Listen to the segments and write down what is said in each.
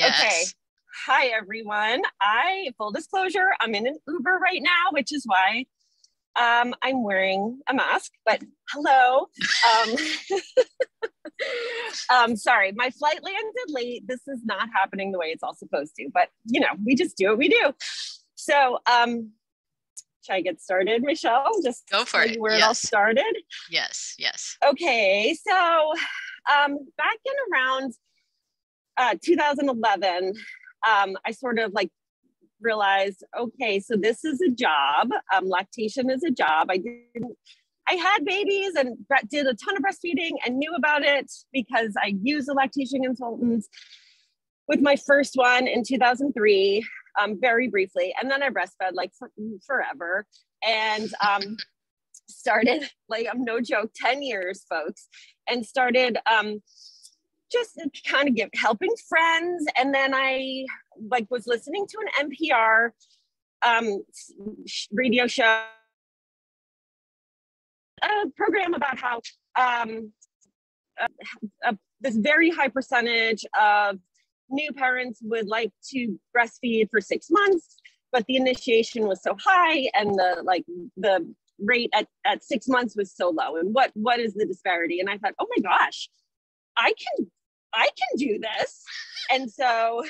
Okay. Yes. Hi, everyone. Full disclosure, I'm in an Uber right now, which is why I'm wearing a mask, but hello. Um, sorry, my flight landed late. This is not happening the way it's all supposed to, but we just do what we do. So, should I get started, Michelle? Just Go for tell it. you where it all Yes. started. Yes. Yes. Okay, so back in around 2011, I sort of like realized, okay, so this is a job. Lactation is a job. I had babies and did a ton of breastfeeding and knew about it because I used a lactation consultant with my first one in 2003, very briefly. And then I breastfed like forever and started, like, I'm no joke, 10 years, folks, and started just kind of helping friends. And then I was listening to an NPR radio show, a program about how this very high percentage of new parents would like to breastfeed for 6 months, but the initiation was so high and the rate at 6 months was so low. And what is the disparity? And I thought, oh my gosh, I can do this. And so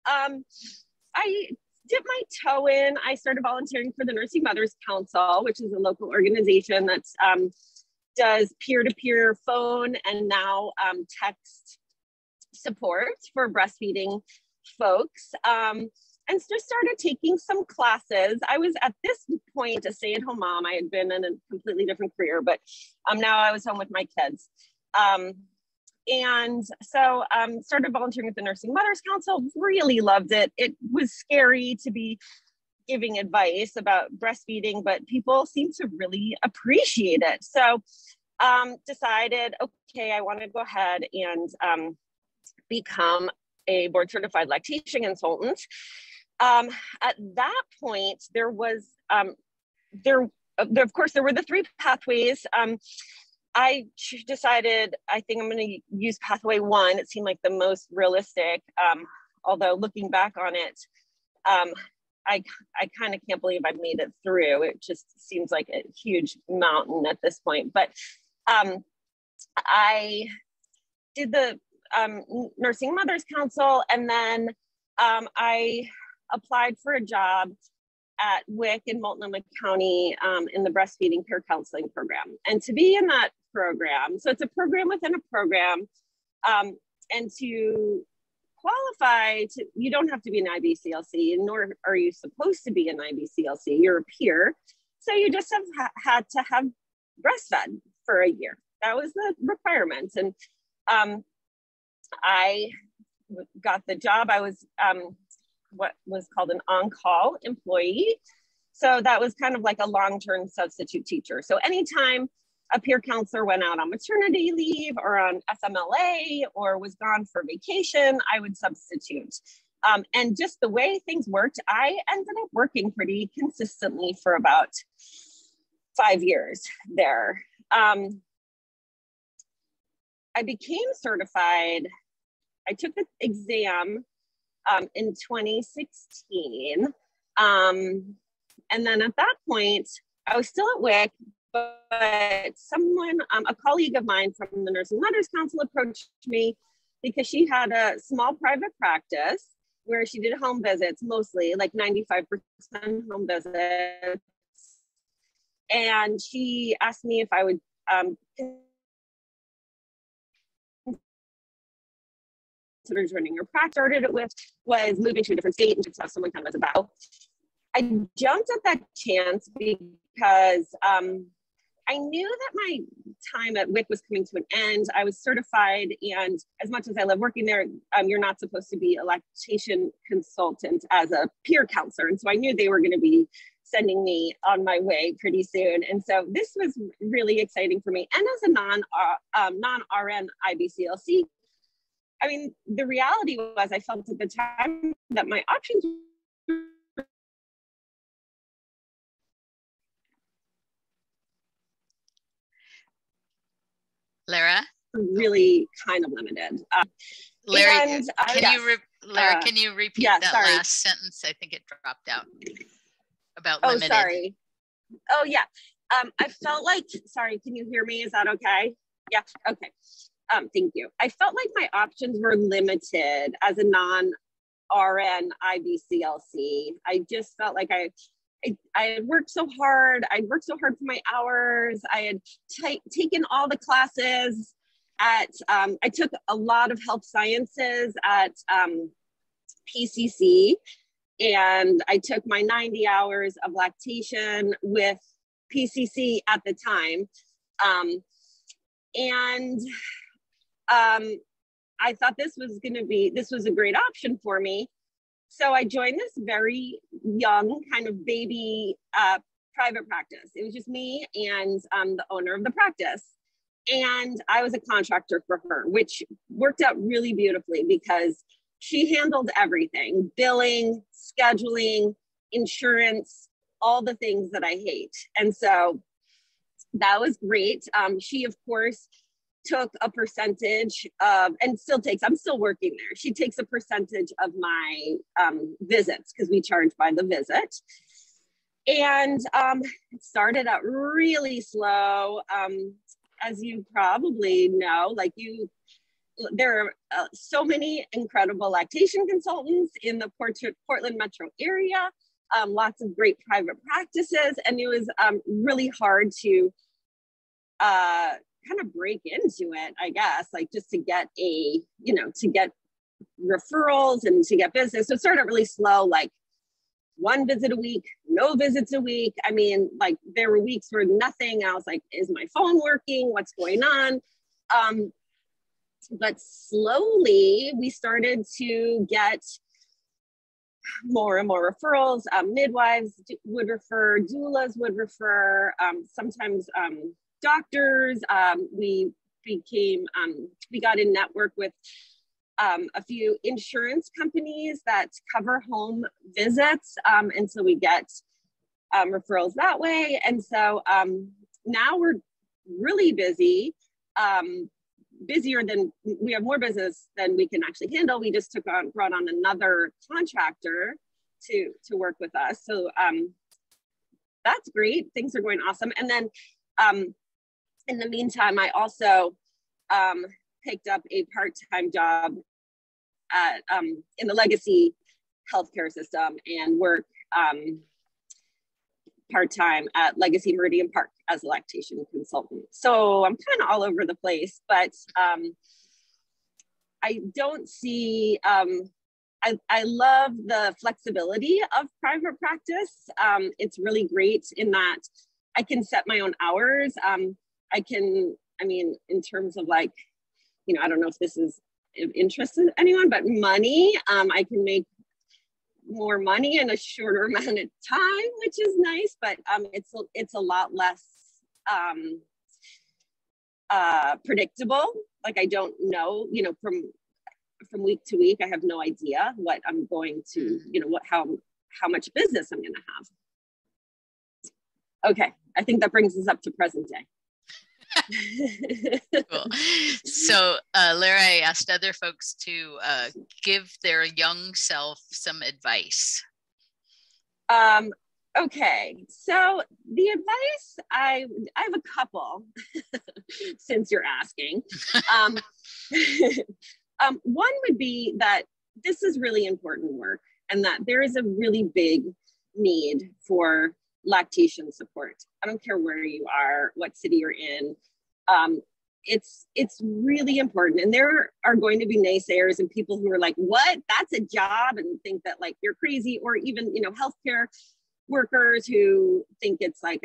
I dipped my toe in. I started volunteering for the Nursing Mothers Council, which is a local organization that does peer-to-peer phone and now text support for breastfeeding folks. And just started taking some classes. I was at this point a stay-at-home mom. I had been in a completely different career, but now I was home with my kids. And so started volunteering with the Nursing Mothers Council, really loved it. It was scary to be giving advice about breastfeeding, but people seem to really appreciate it. So decided, okay, I want to go ahead and become a board certified lactation consultant. At that point, there was, of course, there were the 3 pathways. I decided, I think I'm going to use pathway 1. It seemed like the most realistic, although looking back on it, I kind of can't believe I've made it through. It just seems like a huge mountain at this point. But I did the Nursing Mothers Council, and then I applied for a job at WIC in Multnomah County in the breastfeeding peer counseling program. And to be in that program, so it's a program within a program, and to qualify, you don't have to be an IBCLC, nor are you supposed to be an IBCLC, you're a peer. So you just have had to have breastfed for a year. That was the requirement. And I got the job. I was what was called an on-call employee. So that was kind of like a long-term substitute teacher. So anytime a peer counselor went out on maternity leave or on FMLA or was gone for vacation, I would substitute. And just the way things worked, I ended up working pretty consistently for about 5 years there. I became certified. I took the exam in 2016. And then at that point, I was still at WIC, but someone, a colleague of mine from the Nursing Mothers Council approached me because she had a small private practice where she did home visits, mostly like 95% home visits. And she asked me if I would consider joining her practice. Started it with was moving to a different state and just have someone come as a bow. I jumped at that chance because I knew that my time at WIC was coming to an end. I was certified, and as much as I love working there, you're not supposed to be a lactation consultant as a peer counselor. And so I knew they were going to be sending me on my way pretty soon. And so this was really exciting for me. And as a non-RN IBCLC, I mean, the reality was I felt at the time that my options Lara? were really kind of limited. Larry, And Lara, can you repeat that last sentence? I think it dropped out about limited. Sorry. Oh, yeah. I felt like, sorry, can you hear me? Is that okay? Yeah, okay. Thank you. I felt like my options were limited as a non-RN IBCLC. I just felt like I had worked so hard. I'd worked so hard for my hours. I had taken all the classes at, I took a lot of health sciences at PCC, and I took my 90 hours of lactation with PCC at the time. I thought this was a great option for me. So I joined this very young kind of baby private practice. It was just me and the owner of the practice. And I was a contractor for her, which worked out really beautifully because she handled everything: billing, scheduling, insurance, all the things that I hate. And so that was great. She, of course, took a percentage of, and still takes, I'm still working there. She takes a percentage of my visits because we charge by the visit. And it started out really slow. As you probably know, there are so many incredible lactation consultants in the Portland metro area, lots of great private practices. And it was really hard to kind of break into it, I guess, just to get to get referrals and to get business. So it started really slow, one visit a week, no visits a week. I mean, there were weeks where nothing. I was like, is my phone working? What's going on? But slowly we started to get more and more referrals. Midwives would refer, doulas would refer, sometimes doctors. We got in network with a few insurance companies that cover home visits. And so we get referrals that way. And so now we're really busy, busier than, we have more business than we can actually handle. We just brought on another contractor to work with us. So that's great. Things are going awesome. And then in the meantime, I also picked up a part-time job at in the legacy healthcare system and work part-time at Legacy Meridian Park as a lactation consultant. So I'm kind of all over the place, but I don't see, I love the flexibility of private practice. It's really great in that I can set my own hours. In terms of I don't know if this is of interest to anyone, but money, I can make more money in a shorter amount of time, which is nice, but it's a lot less predictable. I don't know, from week to week, I have no idea what I'm going to, how much business I'm going to have. Okay, I think that brings us up to present day. Cool. So Lara, I asked other folks to give their young self some advice. Okay, so the advice, I have a couple since you're asking. One would be that this is really important work and that there is a really big need for lactation support. I don't care where you are, what city you're in. It's really important. And there are going to be naysayers and people who are like, what? That's a job, and think that you're crazy, or even, healthcare workers who think it's a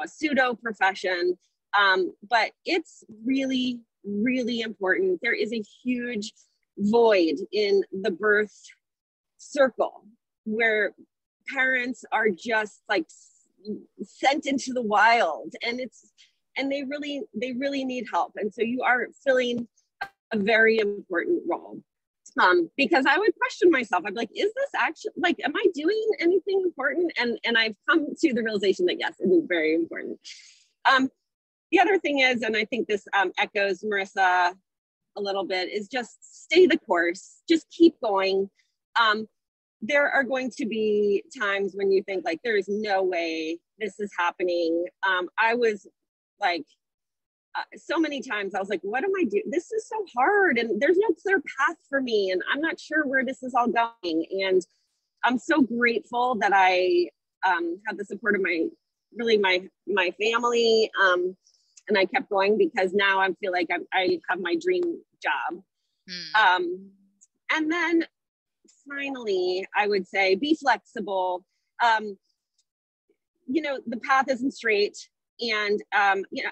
pseudo profession. But it's really, really important. There is a huge void in the birth circle where parents are just sent into the wild, and they really need help. And so you are filling a very important role. Because I would question myself. I'd be like, is this actually, am I doing anything important? And I've come to the realization that yes, it is very important. The other thing is, and I think this echoes Marissa a little bit is just stay the course, just keep going. There are going to be times when you think like, there is no way this is happening. I was like, so many times I was like, what am I doing? This is so hard. And there's no clear path for me. And I'm not sure where this is all going. And I'm so grateful that I had the support of my family. And I kept going because now I feel like I have my dream job. And then finally, I would say be flexible. You know, the path isn't straight. And, you know,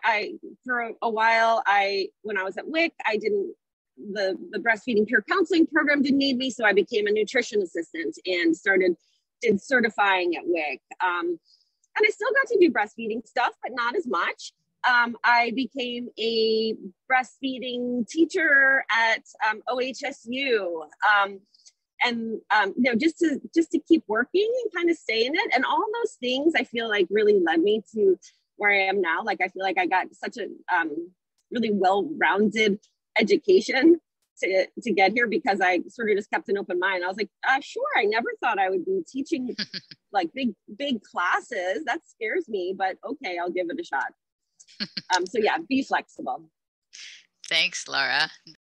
for a while, when I was at WIC, the breastfeeding peer counseling program didn't need me. So I became a nutrition assistant and did certifying at WIC. And I still got to do breastfeeding stuff, but not as much. I became a breastfeeding teacher at OHSU. And you know, just to keep working and kind of stay in it. And all those things I feel like really led me to where I am now. Like, I feel like I got such a really well-rounded education to get here because I sort of just kept an open mind. I was like, sure, I never thought I would be teaching like big classes. That scares me, but okay, I'll give it a shot. So yeah, be flexible. Thanks, Lara.